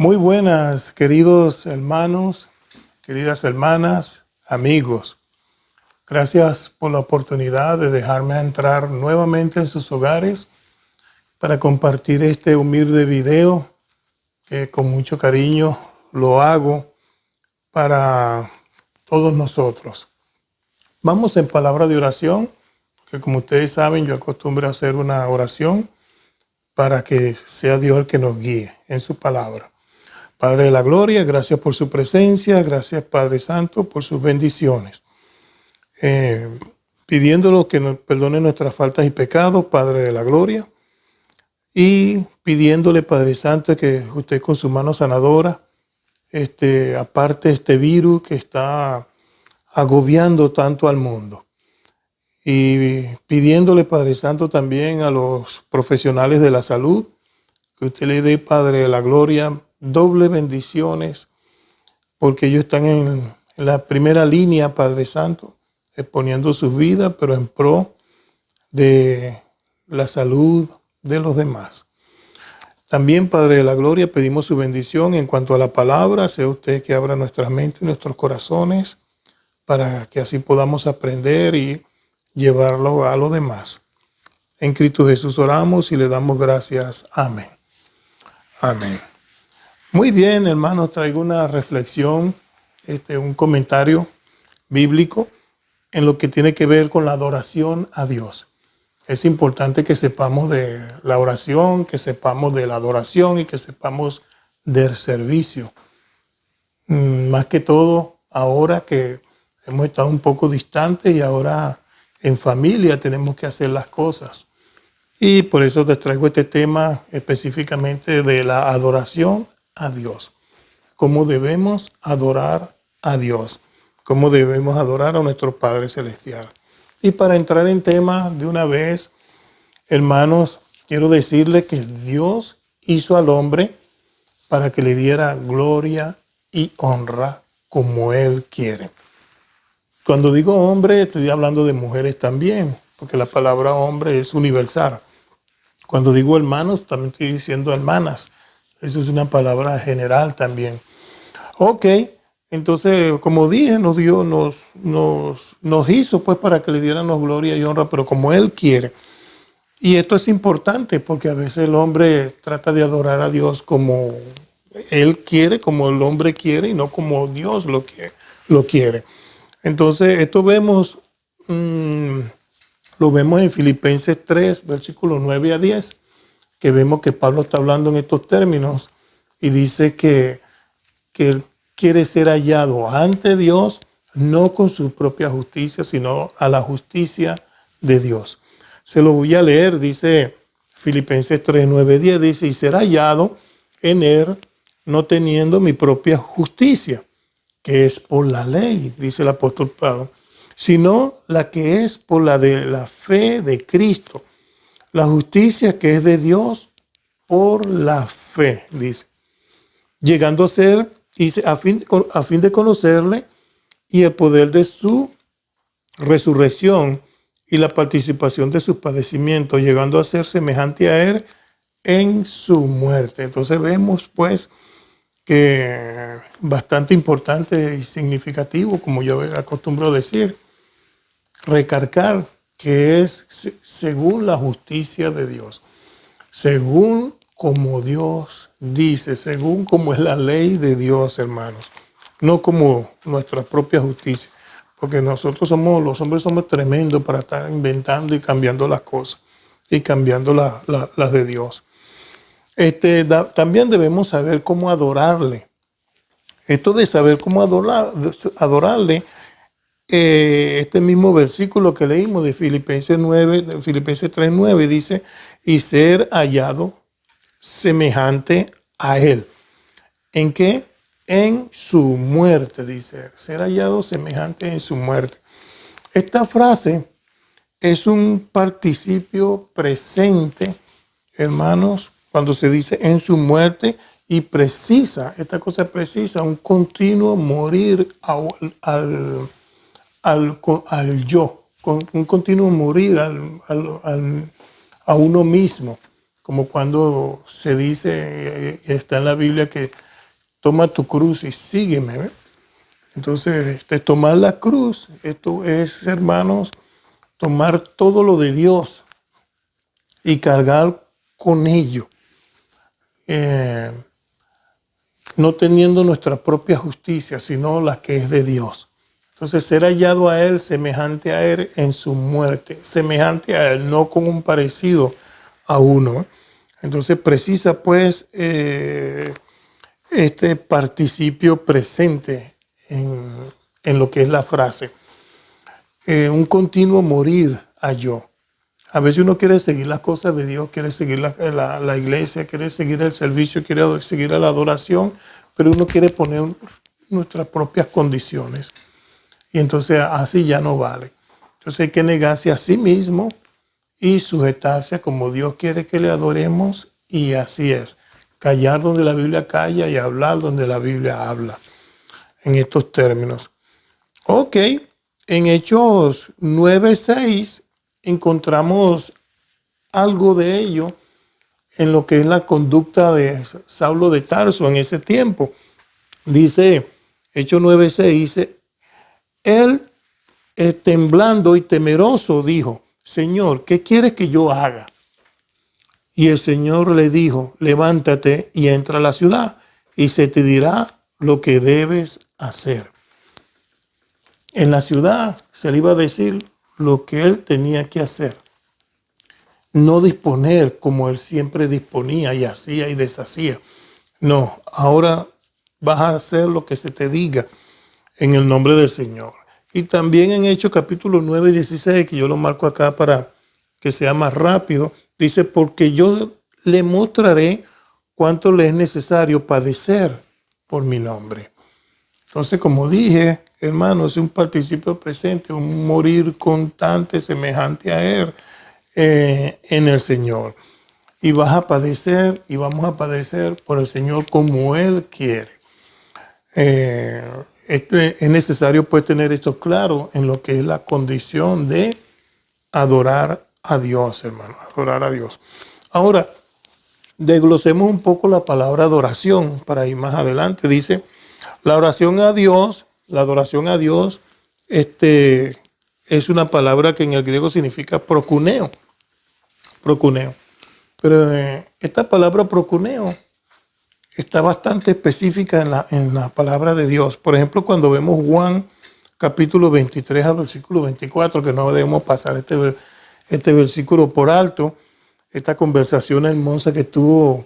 Muy buenas, queridos hermanos, queridas hermanas, amigos. Gracias por la oportunidad de dejarme entrar nuevamente en sus hogares para compartir este humilde video que con mucho cariño lo hago para todos nosotros. Vamos en palabra de oración, que como ustedes saben, yo acostumbro a hacer una oración para que sea Dios el que nos guíe en su palabra. Padre de la gloria, gracias por su presencia, gracias Padre Santo por sus bendiciones. Pidiéndolo que nos perdone nuestras faltas y pecados, Padre de la gloria, y pidiéndole, Padre Santo, que usted con su mano sanadora aparte este virus que está agobiando tanto al mundo. Y pidiéndole, Padre Santo, también a los profesionales de la salud, que usted le dé, Padre de la gloria, doble bendiciones, porque ellos están en la primera línea, Padre Santo, exponiendo sus vidas, pero en pro de la salud de los demás. También, Padre de la gloria, pedimos su bendición en cuanto a la palabra. Sea usted que abra nuestras mentes y nuestros corazones para que así podamos aprender y llevarlo a los demás. En Cristo Jesús oramos y le damos gracias. Amén. Amén. Muy bien, hermanos, traigo una reflexión, un comentario bíblico en lo que tiene que ver con la adoración a Dios. Es importante que sepamos de la oración, que sepamos de la adoración y que sepamos del servicio. Más que todo, ahora que hemos estado un poco distantes y ahora en familia tenemos que hacer las cosas. Y por eso te traigo este tema específicamente de la adoración a Dios. Cómo debemos adorar a Dios. Cómo debemos adorar a nuestro Padre Celestial. Y para entrar en tema de una vez, hermanos, quiero decirles que Dios hizo al hombre para que le diera gloria y honra como Él quiere. Cuando digo hombre, estoy hablando de mujeres también, porque la palabra hombre es universal. Cuando digo hermanos, también estoy diciendo hermanas. Eso es una palabra general también. Ok, entonces, como dije, nos hizo pues para que le diéramos gloria y honra, pero como Él quiere. Y esto es importante porque a veces el hombre trata de adorar a Dios como Él quiere, como el hombre quiere y no como Dios lo quiere. Entonces, esto lo vemos en Filipenses 3, versículos 9 a 10, que vemos que Pablo está hablando en estos términos y dice que Él quiere ser hallado ante Dios, no con su propia justicia, sino a la justicia de Dios. Se lo voy a leer, dice Filipenses 3, 9, 10, dice, y ser hallado en Él, no teniendo mi propia justicia, que es por la ley, dice el apóstol Pablo, sino la que es por la de la fe de Cristo, la justicia que es de Dios por la fe, dice, llegando a ser, dice, a fin de conocerle y el poder de su resurrección y la participación de sus padecimientos, llegando a ser semejante a Él en su muerte. Entonces vemos pues que bastante importante y significativo, como yo acostumbro a decir, recalcar que es según la justicia de Dios, según como Dios dice, según como es la ley de Dios, hermanos, no como nuestra propia justicia, porque nosotros los hombres somos tremendos para estar inventando y cambiando las cosas y cambiando las de Dios. También debemos saber cómo adorarle. Esto de saber cómo adorarle, este mismo versículo que leímos de Filipenses 3:9 dice, y ser hallado semejante a Él. ¿En qué? En su muerte, dice, ser hallado semejante en su muerte. Esta frase es un participio presente, hermanos, cuando se dice en su muerte y precisa, esta cosa precisa un continuo morir al yo, un continuo morir a uno mismo, como cuando se dice, está en la Biblia que toma tu cruz y sígueme. ¿Ve? Entonces, tomar la cruz, esto es, hermanos, tomar todo lo de Dios y cargar con ello, no teniendo nuestra propia justicia, sino la que es de Dios. Entonces, ser hallado a Él, semejante a Él en su muerte, semejante a Él, no con un parecido a uno. Entonces, precisa pues este participio presente en lo que es la frase. Un continuo morir a yo. A veces uno quiere seguir las cosas de Dios, quiere seguir la iglesia, quiere seguir el servicio, quiere seguir la adoración, pero uno quiere poner nuestras propias condiciones. Y entonces así ya no vale. Entonces hay que negarse a sí mismo y sujetarse a como Dios quiere que le adoremos, y así es. Callar donde la Biblia calla y hablar donde la Biblia habla. En estos términos. Ok, en Hechos 9:6 encontramos algo de ello en lo que es la conducta de Saulo de Tarso en ese tiempo. Dice, Hechos 9:6 dice, él temblando y temeroso dijo, Señor, ¿qué quieres que yo haga? Y el Señor le dijo, levántate y entra a la ciudad y se te dirá lo que debes hacer. En la ciudad se le iba a decir lo que él tenía que hacer. No disponer como él siempre disponía y hacía y deshacía. No, ahora vas a hacer lo que se te diga en el nombre del Señor. Y también en Hechos capítulo 9:16, que yo lo marco acá para que sea más rápido, dice, porque yo le mostraré cuánto le es necesario padecer por mi nombre. Entonces, como dije, hermano, es un participio presente, un morir constante semejante a Él en el Señor. Y vas a padecer y vamos a padecer por el Señor como Él quiere. Es necesario pues tener esto claro en lo que es la condición de adorar a Dios, hermano, adorar a Dios. Ahora, desglosemos un poco la palabra adoración para ir más adelante. Dice, la oración a Dios, la adoración a Dios, es una palabra que en el griego significa procuneo. Procuneo. Pero esta palabra procuneo está bastante específica en la palabra de Dios. Por ejemplo, cuando vemos Juan capítulo 23 al versículo 24, que no debemos pasar este versículo por alto, esta conversación hermosa que tuvo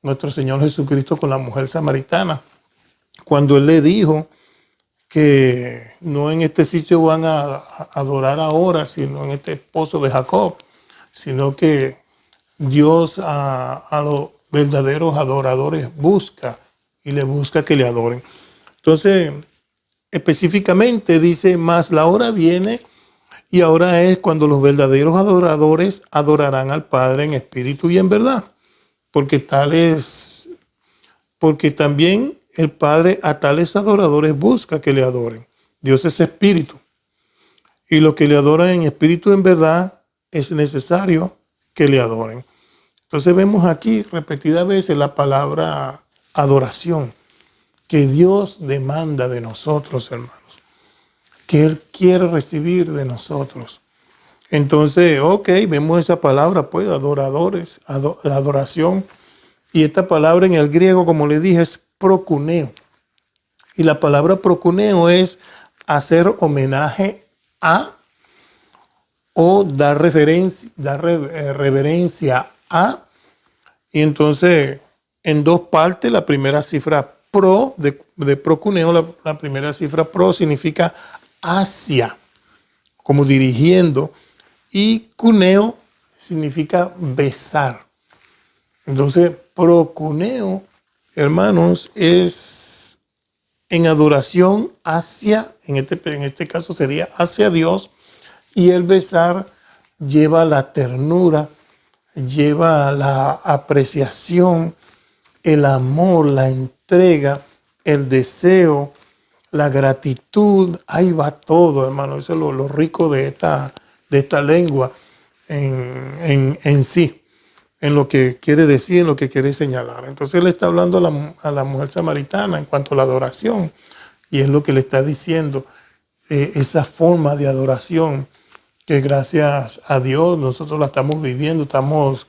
nuestro Señor Jesucristo con la mujer samaritana, cuando Él le dijo que no en este sitio van a adorar ahora, sino en este pozo de Jacob, sino que Dios a los verdaderos adoradores busca y le busca que le adoren. Entonces, específicamente dice, más la hora viene y ahora es cuando los verdaderos adoradores adorarán al Padre en espíritu y en verdad, porque también el Padre a tales adoradores busca que le adoren. Dios es espíritu. Y los que le adoran en espíritu y en verdad es necesario que le adoren. Entonces vemos aquí repetidas veces la palabra adoración que Dios demanda de nosotros, hermanos. Que Él quiere recibir de nosotros. Entonces, vemos esa palabra, pues, adoradores, adoración. Y esta palabra en el griego, como le dije, es procuneo. Y la palabra procuneo es hacer homenaje a o dar reverencia a. Y entonces, en dos partes, la primera cifra pro de procuneo, la primera cifra pro significa hacia, como dirigiendo, y cuneo significa besar. Entonces, procuneo, hermanos, es en adoración hacia, en este caso sería hacia Dios, y el besar lleva la ternura, lleva la apreciación, el amor, la entrega, el deseo, la gratitud. Ahí va todo, hermano. Eso es lo rico de esta lengua en sí. en lo que quiere decir, en lo que quiere señalar. Entonces él está hablando a la mujer samaritana en cuanto a la adoración, y es lo que le está diciendo, esa forma de adoración que gracias a Dios nosotros la estamos viviendo, estamos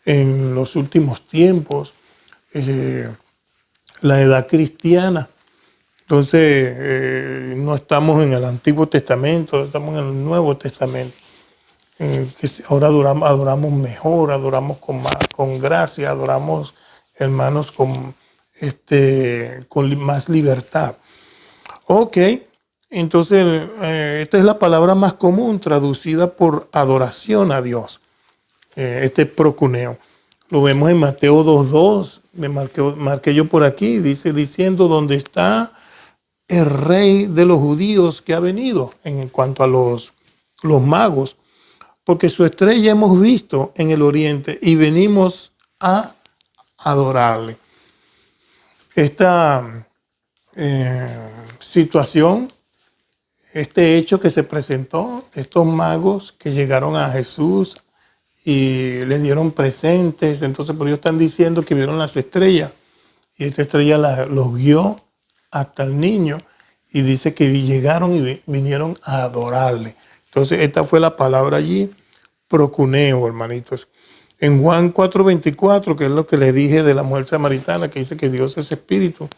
en los últimos tiempos, la edad cristiana. Entonces no estamos en el Antiguo Testamento, estamos en el Nuevo Testamento. Que ahora adoramos mejor, adoramos con gracia, adoramos, hermanos, con más libertad. Ok, entonces esta es la palabra más común traducida por adoración a Dios, procuneo. Lo vemos en Mateo 2.2, me marqué yo por aquí, dice, diciendo, ¿dónde está el rey de los judíos que ha venido? En cuanto a los magos, porque su estrella hemos visto en el oriente y venimos a adorarle. Esta situación, este hecho que se presentó, estos magos que llegaron a Jesús y le dieron presentes, entonces por ellos están diciendo que vieron las estrellas, y esta estrella los guió hasta el niño, y dice que llegaron y vinieron a adorarle. Entonces esta fue la palabra allí, procuneo, hermanitos. En Juan 4:24, que es lo que le dije de la mujer samaritana, que dice que Dios es espíritu,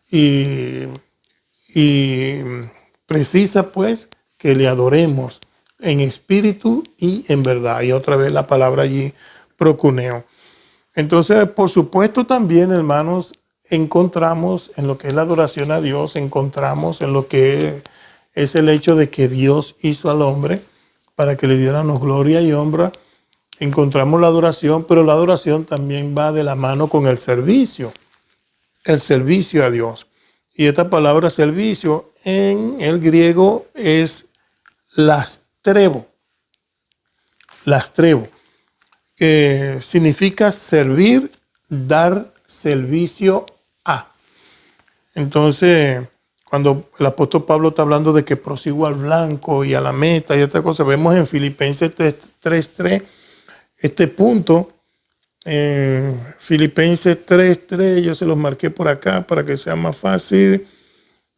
y precisa pues que le adoremos en espíritu y en verdad. Y otra vez la palabra allí, procuneo. Entonces, por supuesto también, hermanos, encontramos en lo que es la adoración a Dios, encontramos en lo que es el hecho de que Dios hizo al hombre para que le diéramos gloria y honra. Encontramos la adoración, pero la adoración también va de la mano con el servicio a Dios. Y esta palabra servicio en el griego es lastrebo, que significa servir, dar servicio a. Entonces, cuando el apóstol Pablo está hablando de que prosigo al blanco y a la meta y esta cosa, vemos en Filipenses 3:3 este punto. Filipenses 3:3, yo se los marqué por acá para que sea más fácil.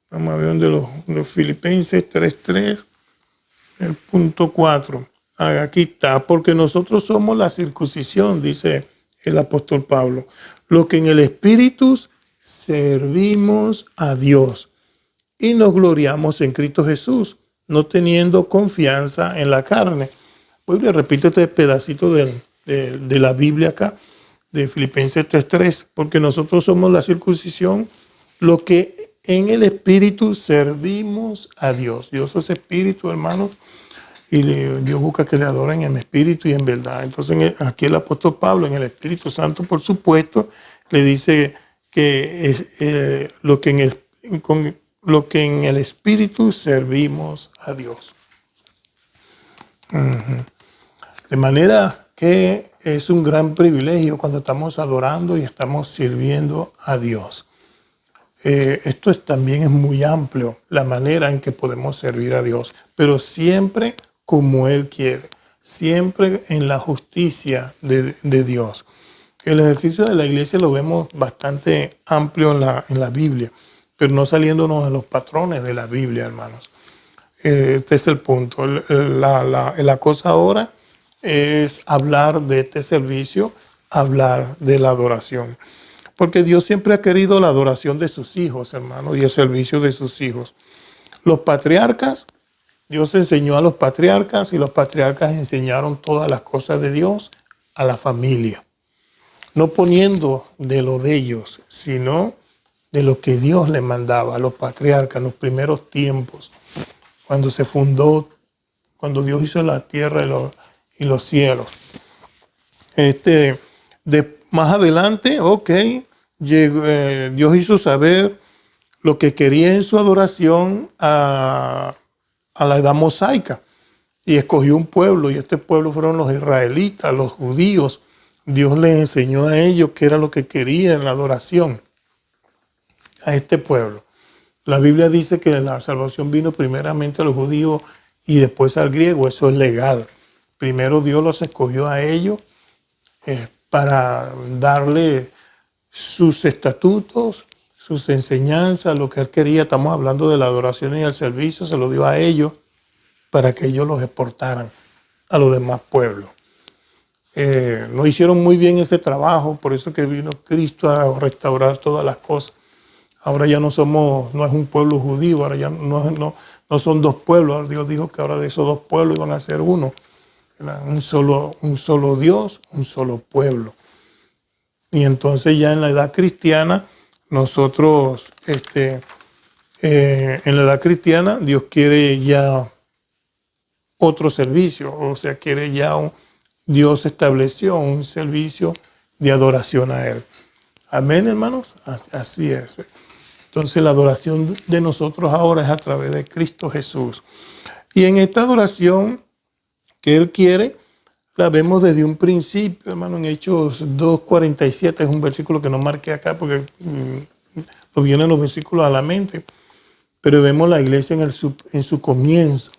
Vamos a ver dónde los Filipenses 3:3, el punto 4. Aquí está, porque nosotros somos la circuncisión, dice el apóstol Pablo, lo que en el Espíritu servimos a Dios y nos gloriamos en Cristo Jesús, no teniendo confianza en la carne. Pues le repito este pedacito de la Biblia acá, de Filipenses 3:3, porque nosotros somos la circuncisión, lo que en el Espíritu servimos a Dios. Dios es Espíritu, hermanos, y Dios busca que le adoren en espíritu y en verdad. Entonces aquí el apóstol Pablo, en el Espíritu Santo, por supuesto, le dice que lo que en el Espíritu servimos a Dios. De manera que es un gran privilegio cuando estamos adorando y estamos sirviendo a Dios. Esto también es muy amplio, la manera en que podemos servir a Dios, pero siempre como Él quiere, siempre en la justicia de Dios. El ejercicio de la iglesia lo vemos bastante amplio en la Biblia, pero no saliéndonos a los patrones de la Biblia, hermanos. Este es el punto. La cosa ahora es hablar de este servicio, hablar de la adoración. Porque Dios siempre ha querido la adoración de sus hijos, hermanos, y el servicio de sus hijos. Los patriarcas, Dios enseñó a los patriarcas y los patriarcas enseñaron todas las cosas de Dios a la familia. No poniendo de lo de ellos, sino de lo que Dios les mandaba a los patriarcas en los primeros tiempos, cuando se fundó, cuando Dios hizo la tierra y los cielos. Más adelante, Dios hizo saber lo que quería en su adoración a la edad mosaica y escogió un pueblo, y este pueblo fueron los israelitas, los judíos. Dios les enseñó a ellos qué era lo que quería en la adoración a este pueblo. La Biblia dice que la salvación vino primeramente a los judíos y después al griego. Eso es legal. Primero Dios los escogió a ellos para darle sus estatutos, sus enseñanzas, lo que él quería. Estamos hablando de la adoración y el servicio, se lo dio a ellos para que ellos los exportaran a los demás pueblos. No hicieron muy bien ese trabajo, por eso que vino Cristo a restaurar todas las cosas. Ahora ya no es un pueblo judío, ahora ya no son dos pueblos. Dios dijo que ahora de esos dos pueblos iban a ser uno. Un solo Dios, un solo pueblo. Y entonces ya en la edad cristiana, nosotros, en la edad cristiana, Dios quiere ya otro servicio, o sea, Dios estableció un servicio de adoración a Él. Amén, hermanos. Así es. Entonces la adoración de nosotros ahora es a través de Cristo Jesús. Y en esta adoración que Él quiere, la vemos desde un principio, hermano, en Hechos 2:47, es un versículo que no marqué acá porque nos vienen los versículos a la mente, pero vemos la iglesia en su comienzo,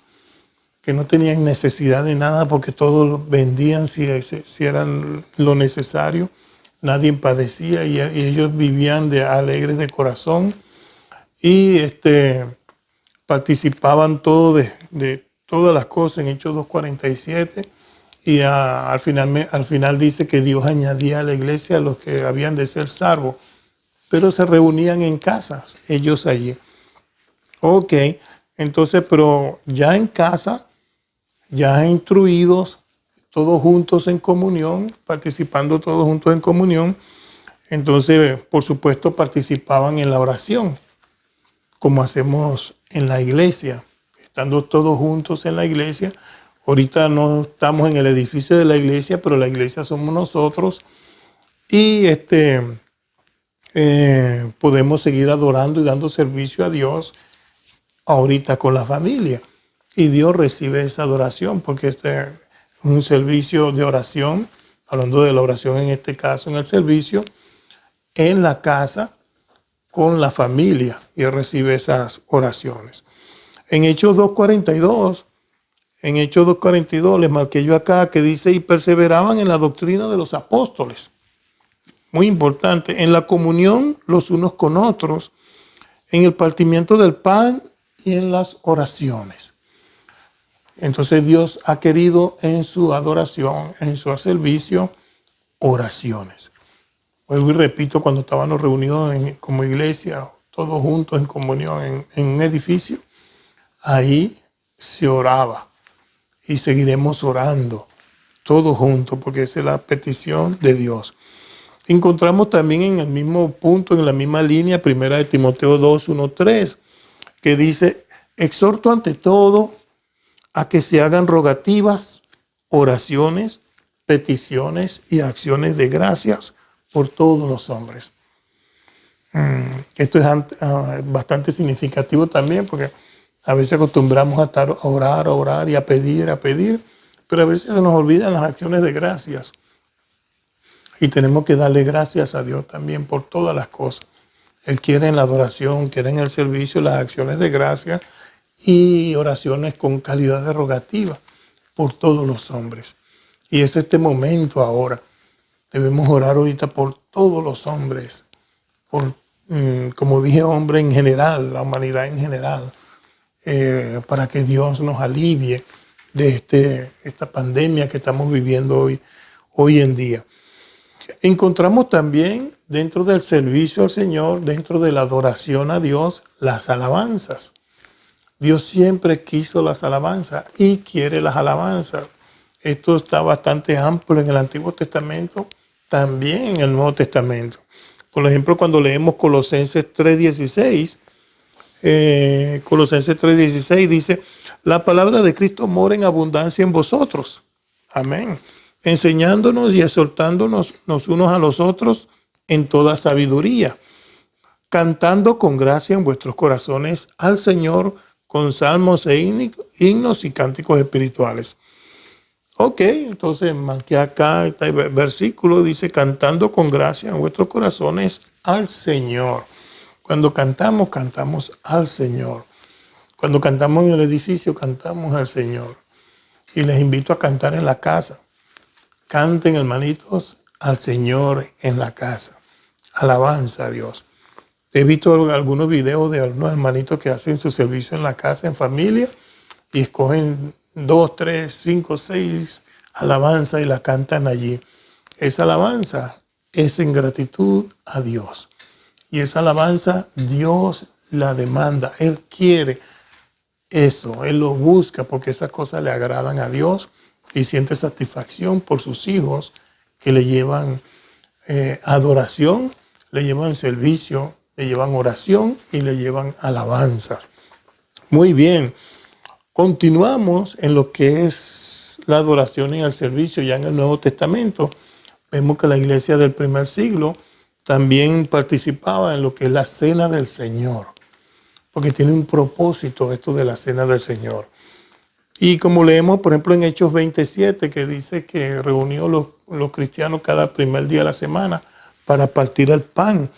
que no tenían necesidad de nada porque todos vendían si eran lo necesario, nadie padecía y ellos vivían alegres de corazón y participaban de todas las cosas en Hechos 2:47 y al final dice que Dios añadía a la iglesia a los que habían de ser salvos, pero se reunían en casas ellos allí. Ok, entonces, pero ya en casa, ya instruidos, todos juntos en comunión, participando todos juntos en comunión, entonces, por supuesto, participaban en la oración, como hacemos en la iglesia, estando todos juntos en la iglesia. Ahorita no estamos en el edificio de la iglesia, pero la iglesia somos nosotros y podemos seguir adorando y dando servicio a Dios ahorita con la familia. Y Dios recibe esa adoración porque este es un servicio de oración, hablando de la oración en este caso, en el servicio, en la casa, con la familia, y Él recibe esas oraciones. En Hechos 2:42, les marqué yo acá que dice, y perseveraban en la doctrina de los apóstoles. Muy importante, en la comunión los unos con otros, en el partimiento del pan y en las oraciones. Entonces Dios ha querido en su adoración, en su servicio, oraciones. Vuelvo y repito, cuando estábamos reunidos como iglesia, todos juntos en comunión en un edificio, ahí se oraba y seguiremos orando todos juntos porque esa es la petición de Dios. Encontramos también en el mismo punto, en la misma línea, 1 Timoteo 2:1-3, que dice, exhorto ante todo a que se hagan rogativas, oraciones, peticiones y acciones de gracias por todos los hombres. Esto es bastante significativo también porque a veces acostumbramos a orar y a pedir, pero a veces se nos olvidan las acciones de gracias. Y tenemos que darle gracias a Dios también por todas las cosas. Él quiere en la adoración, quiere en el servicio las acciones de gracia y oraciones con calidad de rogativa por todos los hombres. Y es este momento ahora. Debemos orar ahorita por todos los hombres, como dije, hombre en general, la humanidad en general, para que Dios nos alivie de esta pandemia que estamos viviendo hoy en día. Encontramos también dentro del servicio al Señor, dentro de la adoración a Dios, las alabanzas. Dios siempre quiso las alabanzas y quiere las alabanzas. Esto está bastante amplio en el Antiguo Testamento, también en el Nuevo Testamento. Por ejemplo, cuando leemos Colosenses 3:16, Colosenses 3:16 dice, la palabra de Cristo mora en abundancia en vosotros. Amén. Enseñándonos y exhortándonos los unos a los otros en toda sabiduría, cantando con gracia en vuestros corazones al Señor con salmos e himnos y cánticos espirituales. Ok, entonces marqué acá este versículo, dice, cantando con gracia en vuestros corazones al Señor. Cuando cantamos, cantamos al Señor. Cuando cantamos en el edificio, cantamos al Señor. Y les invito a cantar en la casa. Canten, hermanitos, al Señor en la casa. Alabanza a Dios. He visto algunos videos de algunos hermanitos que hacen su servicio en la casa, en familia, y escogen 2, 3, 5, 6 alabanzas y la cantan allí. Esa alabanza es en gratitud a Dios. Y esa alabanza Dios la demanda. Él quiere eso. Él lo busca porque esas cosas le agradan a Dios y siente satisfacción por sus hijos que le llevan adoración, le llevan servicio, le llevan oración y le llevan alabanza. Muy bien. Continuamos en lo que es la adoración y el servicio ya en el Nuevo Testamento. Vemos que la iglesia del primer siglo también participaba en lo que es la cena del Señor, porque tiene un propósito esto de la cena del Señor. Y como leemos, por ejemplo, en Hechos 27, que dice que reunió los cristianos cada primer día de la semana para partir el pan.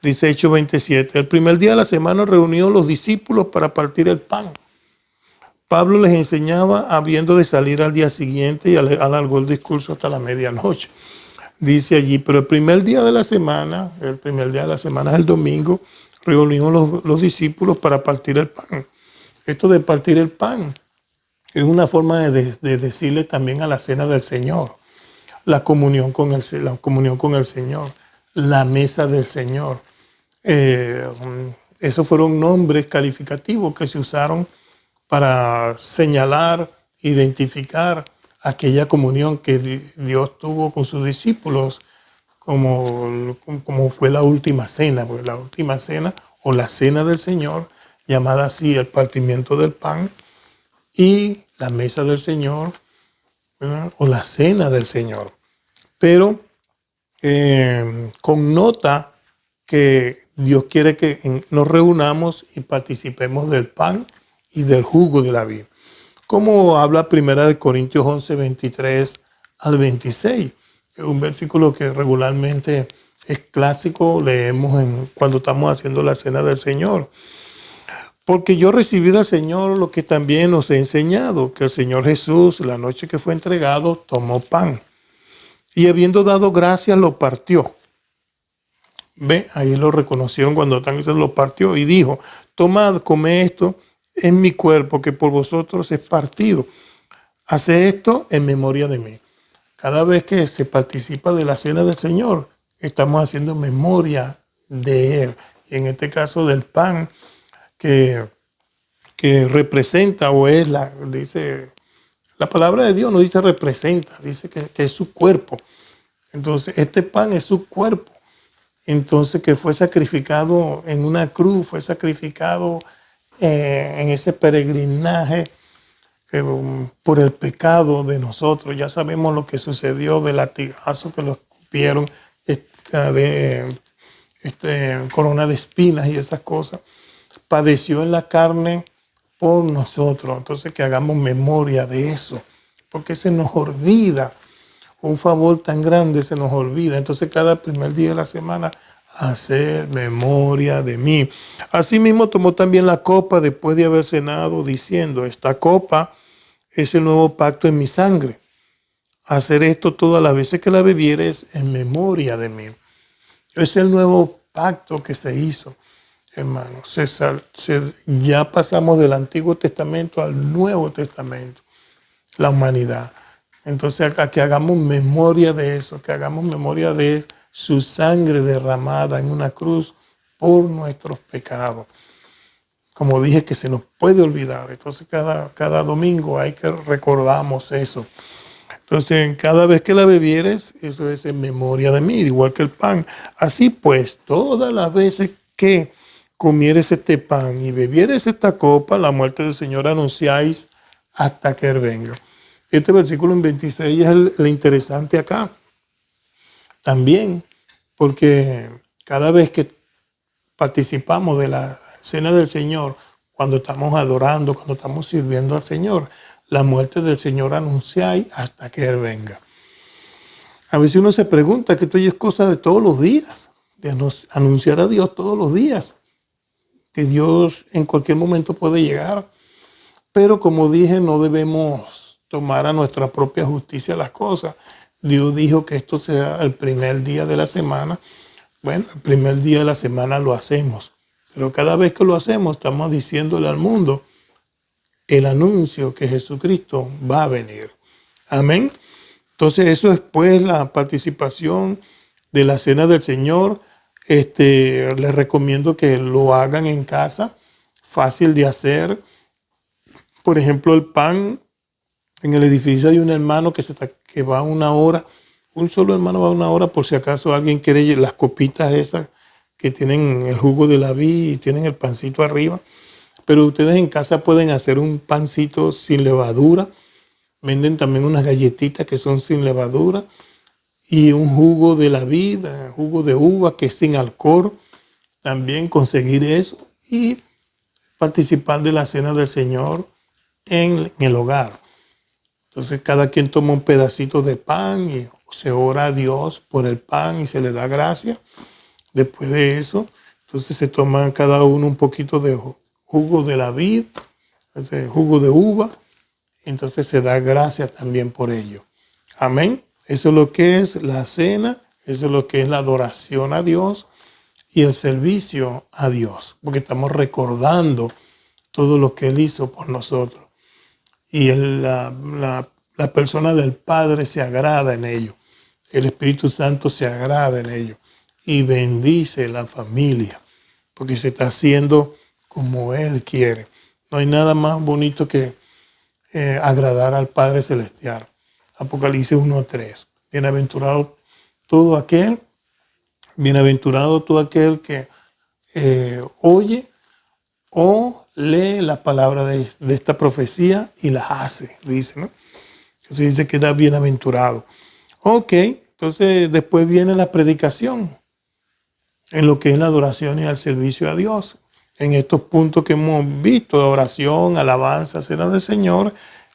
Dice Hechos 27, el primer día de la semana reunió los discípulos para partir el pan. Pablo les enseñaba habiendo de salir al día siguiente y alargó el discurso hasta la medianoche. Dice allí, pero el primer día de la semana es el domingo, reunió los discípulos para partir el pan. Esto de partir el pan es una forma de decirle también a la cena del Señor, la comunión con el Señor, la mesa del Señor. Esos fueron nombres calificativos que se usaron para señalar, identificar aquella comunión que Dios tuvo con sus discípulos, como fue la última cena, porque la última cena o la cena del Señor, llamada así el partimiento del pan, y la mesa del Señor, ¿verdad? O la cena del Señor. Pero connota que Dios quiere que nos reunamos y participemos del pan y del jugo de la vid. Como habla 1 Corintios 11, 23 al 26. Es un versículo que regularmente es clásico, leemos cuando estamos haciendo la cena del Señor. Porque yo recibí del Señor lo que también os he enseñado, que el Señor Jesús, la noche que fue entregado, tomó pan y habiendo dado gracias lo partió. Ve, ahí lo reconocieron cuando están diciendo lo partió y dijo, tomad, comed esto en mi cuerpo que por vosotros es partido. Hace esto en memoria de mí. Cada vez que se participa de la cena del Señor, estamos haciendo memoria de Él. Y en este caso del pan que representa o es dice, la palabra de Dios no dice representa, dice que es su cuerpo. Entonces, este pan es su cuerpo. Entonces, que fue sacrificado en una cruz, fue sacrificado en ese peregrinaje por el pecado de nosotros. Ya sabemos lo que sucedió del latigazo que lo escupieron, corona de espinas y esas cosas. Padeció en la carne por nosotros. Entonces, que hagamos memoria de eso, porque se nos olvida. Un favor tan grande se nos olvida. Entonces, cada primer día de la semana, hacer memoria de mí. Asimismo, tomó también la copa después de haber cenado, diciendo, esta copa es el nuevo pacto en mi sangre. Hacer esto todas las veces que la bebieres en memoria de mí. Es el nuevo pacto que se hizo, hermanos. Ya pasamos del Antiguo Testamento al Nuevo Testamento, la humanidad. Entonces, que hagamos memoria de eso, que hagamos memoria de su sangre derramada en una cruz por nuestros pecados. Como dije, que se nos puede olvidar. Entonces, cada domingo hay que recordamos eso. Entonces, cada vez que la bebieres, eso es en memoria de mí, igual que el pan. Así pues, todas las veces que comieres este pan y bebieres esta copa, la muerte del Señor anunciáis hasta que Él venga. Este versículo en 26 es el interesante acá. También, porque cada vez que participamos de la cena del Señor, cuando estamos adorando, cuando estamos sirviendo al Señor, la muerte del Señor anunciáis hasta que Él venga. A veces uno se pregunta que esto es cosa de todos los días, de anunciar a Dios todos los días, que Dios en cualquier momento puede llegar. Pero como dije, no debemos tomar a nuestra propia justicia las cosas. Dios dijo que esto sea el primer día de la semana. Bueno, el primer día de la semana lo hacemos. Pero cada vez que lo hacemos, estamos diciéndole al mundo el anuncio que Jesucristo va a venir. Amén. Entonces, eso después, la participación de la Cena del Señor. Les recomiendo que lo hagan en casa, fácil de hacer. Por ejemplo, el pan, en el edificio hay un hermano que va 1 hora, un solo hermano va 1 hora por si acaso alguien quiere las copitas esas que tienen el jugo de la vid y tienen el pancito arriba. Pero ustedes en casa pueden hacer un pancito sin levadura. Venden también unas galletitas que son sin levadura. Y un jugo de la vid, jugo de uva que es sin alcohol. También conseguir eso y participar de la Cena del Señor en el hogar. Entonces cada quien toma un pedacito de pan y se ora a Dios por el pan y se le da gracias. Después de eso, entonces se toma cada uno un poquito de jugo de la vid, jugo de uva, entonces se da gracias también por ello. Amén. Eso es lo que es la cena, eso es lo que es la adoración a Dios y el servicio a Dios, porque estamos recordando todo lo que Él hizo por nosotros. Y la persona del Padre se agrada en ello. El Espíritu Santo se agrada en ello y bendice la familia, porque se está haciendo como Él quiere. No hay nada más bonito que agradar al Padre Celestial. Apocalipsis 1:3. Bienaventurado todo aquel que oye o lee la palabra de esta profecía y las hace, dice, ¿no? Entonces dice que da bienaventurado. Ok, entonces después viene la predicación en lo que es la adoración y el servicio a Dios. En estos puntos que hemos visto, oración, alabanza, cena del Señor,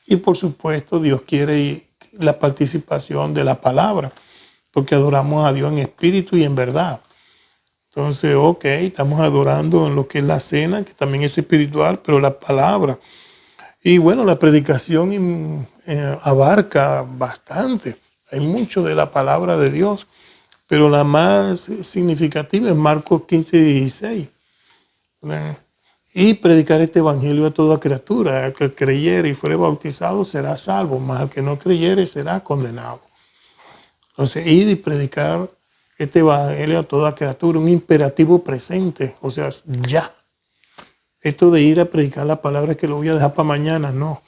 y por supuesto Dios quiere la participación de la palabra, porque adoramos a Dios en espíritu y en verdad. Entonces, ok, estamos adorando en lo que es la cena, que también es espiritual, pero la palabra. Y bueno, la predicación abarca bastante. Hay mucho de la palabra de Dios, pero la más significativa es Marcos 15:16. Y predicar este evangelio a toda criatura. El que creyere y fuere bautizado será salvo, mas el que no creyere será condenado. Entonces, ir y predicar este evangelio a toda criatura, un imperativo presente, o sea, ya. Esto de ir a predicar la palabra es que lo voy a dejar para mañana, no.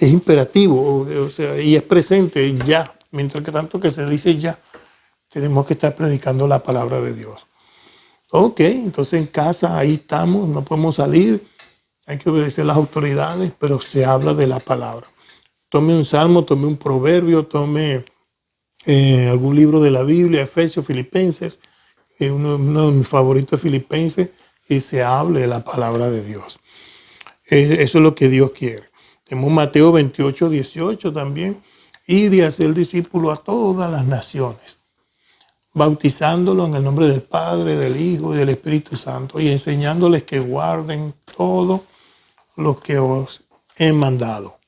Es imperativo, o sea, y es presente ya. Mientras que tanto que se dice ya, tenemos que estar predicando la palabra de Dios. Ok, entonces en casa ahí estamos, no podemos salir, hay que obedecer las autoridades, pero se habla de la palabra. Tome un salmo, tome un proverbio, tome algún libro de la Biblia, Efesios, Filipenses, uno de mis favoritos es Filipenses, y se hable de la palabra de Dios. Eso es lo que Dios quiere. Tenemos Mateo 28:18 también, ir y hacer discípulos a todas las naciones, bautizándolos en el nombre del Padre, del Hijo y del Espíritu Santo y enseñándoles que guarden todo lo que os he mandado.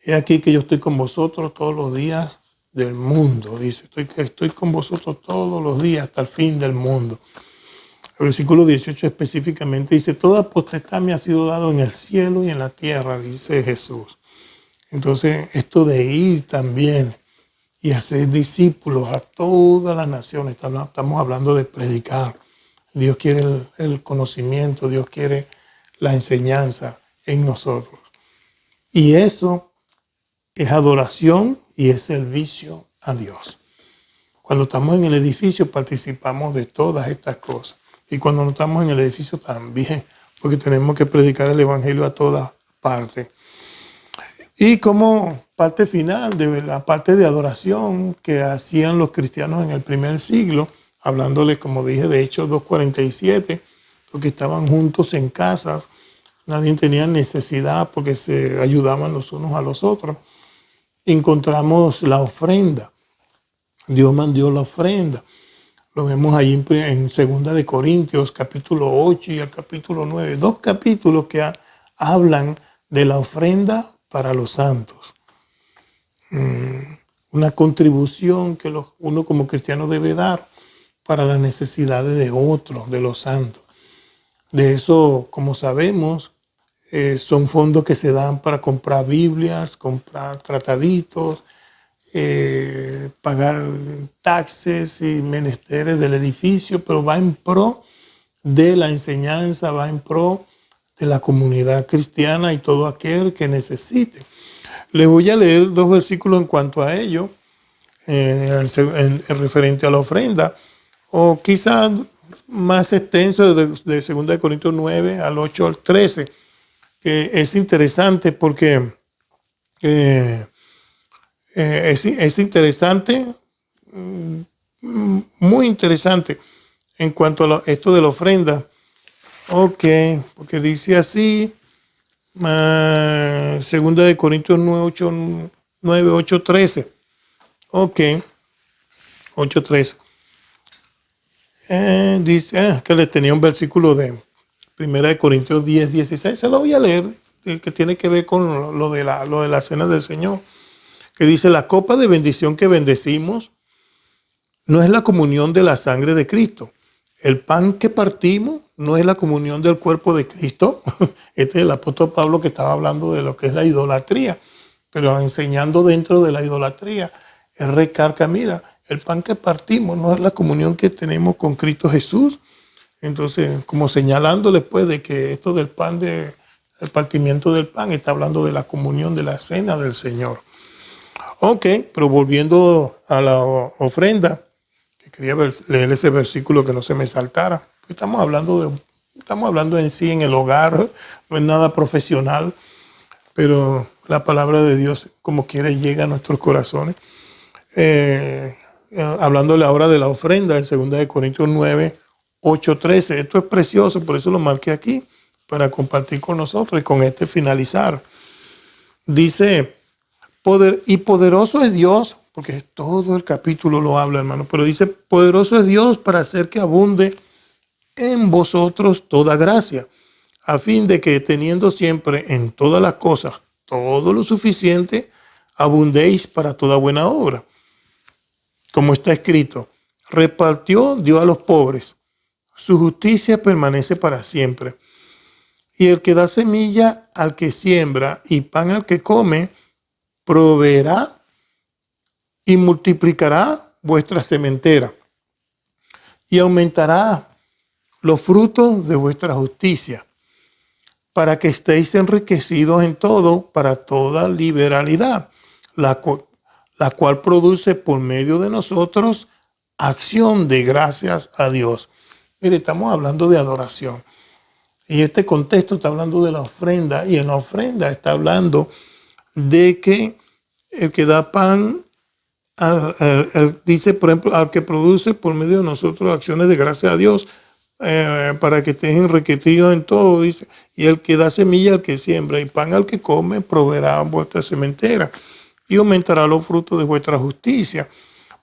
He aquí que yo estoy con vosotros todos los días del mundo. Dice, estoy con vosotros todos los días hasta el fin del mundo. El versículo 18 específicamente dice, toda potestad me ha sido dado en el cielo y en la tierra, dice Jesús. Entonces, esto de ir también y hacer discípulos a todas las naciones. Estamos hablando de predicar. Dios quiere el conocimiento, Dios quiere la enseñanza en nosotros. Y eso es adoración y es servicio a Dios. Cuando estamos en el edificio participamos de todas estas cosas. Y cuando no estamos en el edificio también, porque tenemos que predicar el evangelio a todas partes. Y como parte final de la parte de adoración que hacían los cristianos en el primer siglo, hablándoles, como dije, de Hechos 2:47, porque estaban juntos en casas, nadie tenía necesidad porque se ayudaban los unos a los otros. Encontramos la ofrenda. Dios mandó la ofrenda. Lo vemos ahí en 2 de Corintios, capítulo 8 y el capítulo 9. 2 capítulos que hablan de la ofrenda para los santos. una contribución que uno como cristiano debe dar para las necesidades de otros, de los santos. De eso, como sabemos, son fondos que se dan para comprar Biblias, comprar trataditos, pagar taxes y menesteres del edificio, pero va en pro de la enseñanza, va en pro de la comunidad cristiana y todo aquel que necesite. Les voy a leer 2 versículos en cuanto a ello, en referente a la ofrenda, o quizás más extenso de 2 Corintios 9 al 8 al 13, que es interesante porque es interesante, muy interesante en cuanto a esto de la ofrenda. Ok, porque dice así, 2 Corintios 9, 8, 13. Ok, 8, 13. Dice que le tenía un versículo de 1 Corintios 10, 16. Se lo voy a leer, que tiene que ver con lo de la cena del Señor. Que dice, la copa de bendición que bendecimos no es la comunión de la sangre de Cristo. El pan que partimos no es la comunión del cuerpo de Cristo. Este es el apóstol Pablo que estaba hablando de lo que es la idolatría, pero enseñando dentro de la idolatría. Él recarga, mira, el pan que partimos no es la comunión que tenemos con Cristo Jesús. Entonces, como señalándole pues de que esto del pan, el partimiento del pan, está hablando de la comunión de la cena del Señor. Ok, pero volviendo a la ofrenda, que quería leer ese versículo que no se me saltara. Estamos hablando en sí en el hogar, no es nada profesional, pero la palabra de Dios como quiere llega a nuestros corazones. Hablándole ahora de la ofrenda, en 2 Corintios 9, 8, 13. Esto es precioso, por eso lo marqué aquí, para compartir con nosotros y con este finalizar. Dice, poderoso es Dios, porque todo el capítulo lo habla, hermano, pero dice, poderoso es Dios para hacer que abunde en vosotros toda gracia, a fin de que teniendo siempre en todas las cosas todo lo suficiente, abundéis para toda buena obra. Como está escrito, repartió, dio a los pobres, su justicia permanece para siempre. Y el que da semilla al que siembra y pan al que come, proveerá y multiplicará vuestra sementera y aumentará los frutos de vuestra justicia, para que estéis enriquecidos en todo para toda liberalidad, la cual produce por medio de nosotros acción de gracias a Dios. Mire, estamos hablando de adoración. Y este contexto está hablando de la ofrenda, y en la ofrenda está hablando de que el que da pan, dice, por ejemplo, al que produce por medio de nosotros acciones de gracias a Dios, para que estés enriquecido en todo, dice, y el que da semilla al que siembra y pan al que come, proveerá vuestra sementera y aumentará los frutos de vuestra justicia.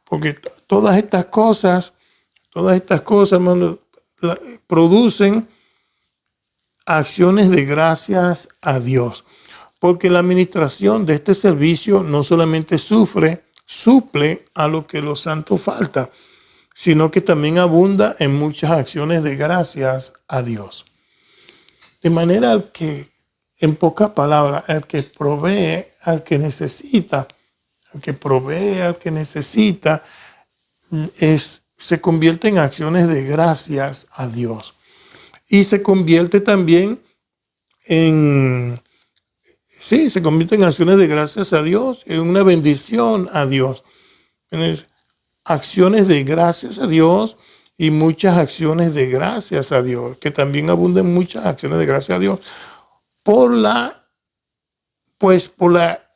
Porque todas estas cosas, hermano, producen acciones de gracias a Dios. Porque la administración de este servicio no solamente suple a lo que los santos falta, sino que también abunda en muchas acciones de gracias a Dios. De manera que, en pocas palabras, el que provee al que necesita, se convierte en acciones de gracias a Dios. Y se convierte también se convierte en acciones de gracias a Dios, en una bendición a Dios. Acciones de gracias a Dios y muchas acciones de gracias a Dios, que también abunden muchas acciones de gracias a Dios por la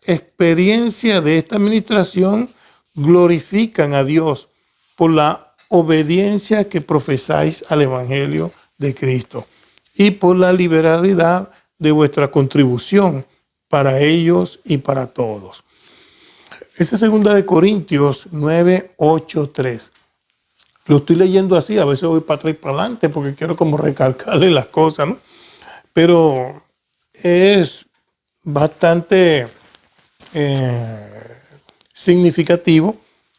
experiencia de esta administración. Glorifican a Dios por la obediencia que profesáis al Evangelio de Cristo y por la liberalidad de vuestra contribución para ellos y para todos. Esa es 2 Corintios 9, 8, 3. Lo estoy leyendo así, a veces voy para atrás y para adelante porque quiero como recalcarle las cosas, ¿no? Pero es bastante significativo,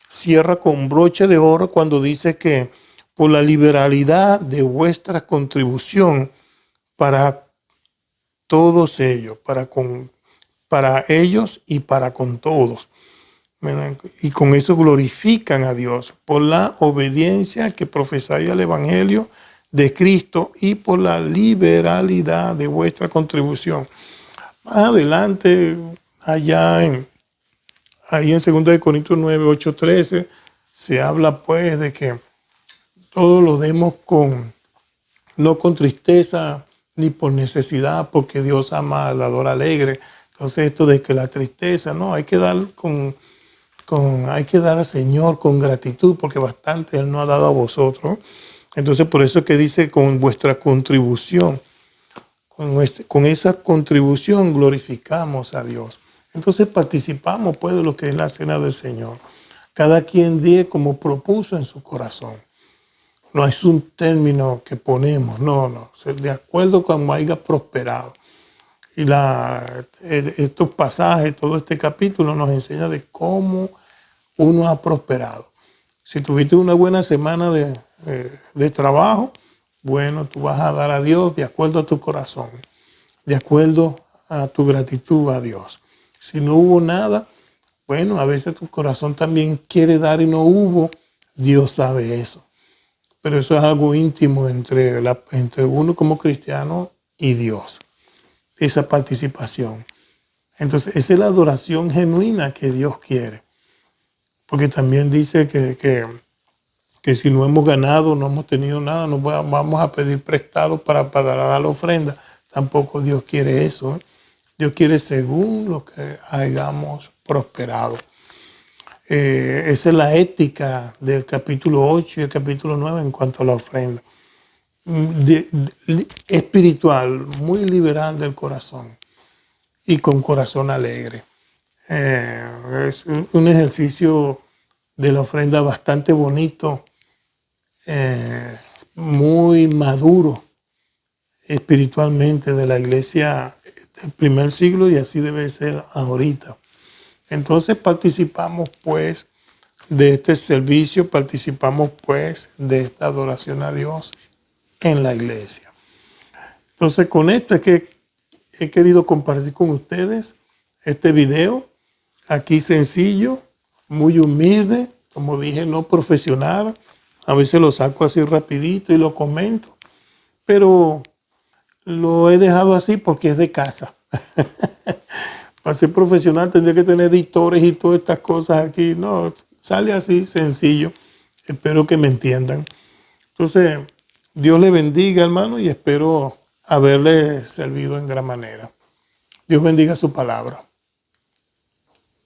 cierra con broche de oro cuando dice que por la liberalidad de vuestra contribución para todos ellos, para ellos y para con todos. Y con eso glorifican a Dios por la obediencia que profesáis al Evangelio de Cristo y por la liberalidad de vuestra contribución. Más adelante, ahí en 2 Corintios 9, 8, 13, se habla pues de que todo lo demos no con tristeza ni por necesidad, porque Dios ama al dador alegre. Entonces esto de que la tristeza, no, hay que dar hay que dar al Señor con gratitud, porque bastante Él nos ha dado a vosotros. Entonces por eso es que dice con vuestra contribución, con esa contribución glorificamos a Dios. Entonces participamos pues de lo que es la cena del Señor. Cada quien dé como propuso en su corazón. No es un término que ponemos, no, de acuerdo con cómo haya prosperado. Y estos pasajes, todo este capítulo nos enseña de cómo uno ha prosperado. Si tuviste una buena semana de trabajo, bueno, tú vas a dar a Dios de acuerdo a tu corazón, de acuerdo a tu gratitud a Dios. Si no hubo nada, bueno, a veces tu corazón también quiere dar y no hubo. Dios sabe eso. Pero eso es algo íntimo entre uno como cristiano y Dios. Esa participación. Entonces, esa es la adoración genuina que Dios quiere. Porque también dice que si no hemos ganado, no hemos tenido nada, no vamos a pedir prestado para dar la ofrenda. Tampoco Dios quiere eso. Dios quiere según lo que hayamos prosperado. Esa es la ética del capítulo 8 y el capítulo 9 en cuanto a la ofrenda. Espiritual, muy liberal del corazón y con corazón alegre. Es un ejercicio de la ofrenda bastante bonito, muy maduro espiritualmente de la iglesia del primer siglo, y así debe ser ahorita. Entonces participamos pues de este servicio, participamos pues de esta adoración a Dios en la iglesia. Entonces con esto es que he querido compartir con ustedes este video, aquí sencillo, muy humilde, como dije, no profesional. A veces lo saco así rapidito y lo comento, pero lo he dejado así porque es de casa. Para ser profesional tendría que tener editores y todas estas cosas aquí. No, sale así sencillo. Espero que me entiendan. Entonces, Dios le bendiga, hermano, y espero haberle servido en gran manera. Dios bendiga su palabra.